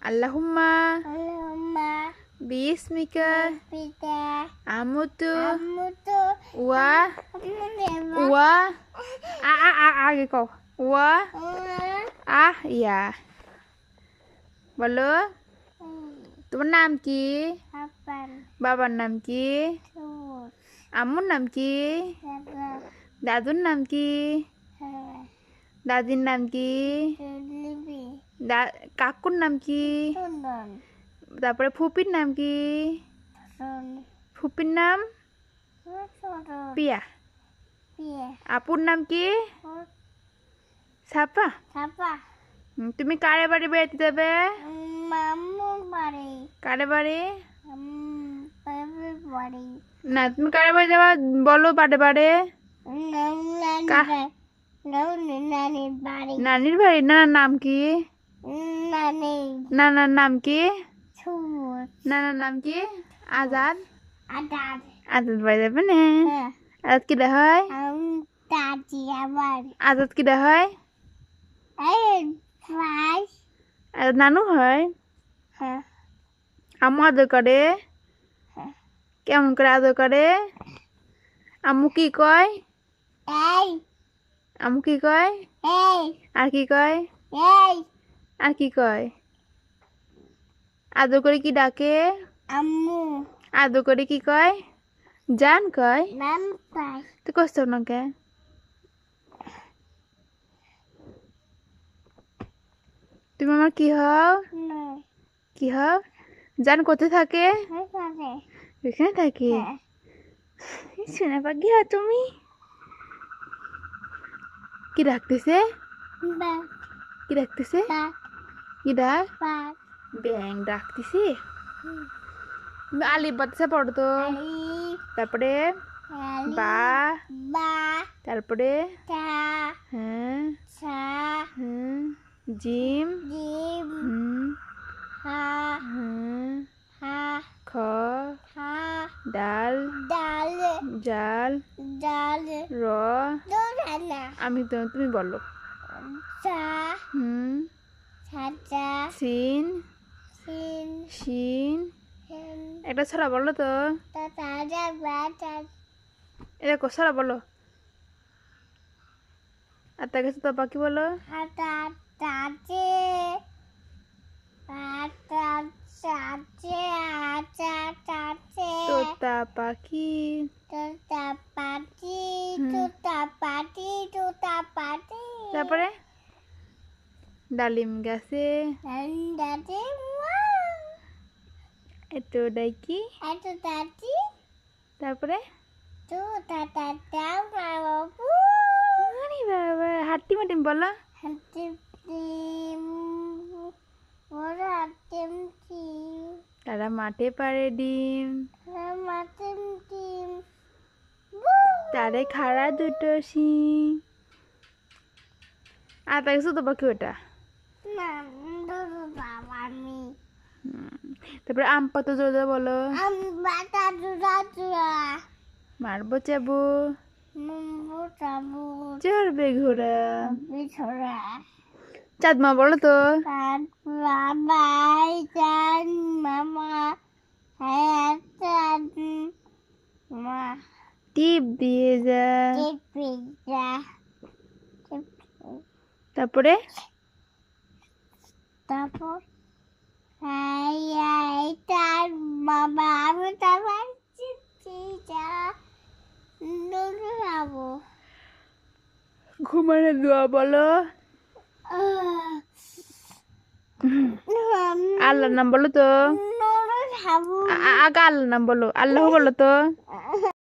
আল্লাহুম্মা Allahumma বিসমিকা bika আমুতু amutu ওয়া amudeva ওয়া আগে কও ওয়া ইয়া বলো তোমার নাম কি apan বাবার নাম কি tuh আম্মুর নাম কি kata দাদুর নাম কি দাদির নাম কি libi কাকুর নাম কি tunan তারপরে ফুপির নাম কি tunan ফুপির নাম tunan পিয়া pia আপুর নাম কি সাপা siapa তুমি কারে বাড়ি বেড়াতে যাবে mamu bari কারে বাড়ি baby bari না তুমি কারে বাড়ি যাবা বলো বাড়ে বাড়ে nani bari নানির বাড়ি নানার নাম কি nani নানার নাম কি tuh নানার নাম কি আজাদ ada আজাদ বাড়ি যাবে না আজাদ কি হয় tadi abar আজাদ কি হয় flash আজাদ নানু হয় আম্মু আদর করে কেমন করে আদর করে আম্মু কি কয় আম্মু কি কয় আর কি কয় আর কি কয় আদর করে কি ডাকে ammu আদর করে কি কয় জান কয় nampai তো কষ্ট না কে তুমি আমার কি হও no কি হও জান কোথায় থাকে hai এখানে থাকি শোনা পাখি হও তুমি কি ডাকতেছে ba কি ডাকতেছে ba কি ডাক ba ব্যাং ডাকতেছে আলিফ বাতাসা পড়ো তো ali তারপরে বা ba তারপরে ta হ্যাঁ sa হ্যাঁ জিম jim হুম ha হ্যাঁ ha খ ha ডাল dal জাল dal র dorana আমি তো তুমি বলো sa হুম saja সিন sin শিন sin একটা ছড়া বলো তো tata baca এটা ছড়া বলো আর তার কাছে তো পাখি বলো kata tace kata tace aca tace তোতা পাখি tutapati tutapati tutapati তারপরে ডালিম গাছে dan tadi এত ডাইকি itu tadi তারপরে tuh tata tahu আরে বাবা হাট্টি মাটিম বলো hati tim orang tim tim তারা মাঠে পারে ডিম sama tim tim তারে খাড়া দুটো শিং আর তার কাছে তো পাখি ওটা nah dulu sama mi তারপরে আম পাতা জোরে বলো ambata dura মারবো চাবো membuat tabu চড়বে ঘোড়া bicara চাঁদমা বলো তো kan babai dan mama hayatan ma টিপ দিয়ে যা pizza তারপরে তারপর hayatan mama aku tahu cica dulu aku ঘুমানোর দোয়া বলো আল্লাহর নাম বলো তো dulu aku আগা আল্লাহর নাম বলো আল্লাহ বলো তো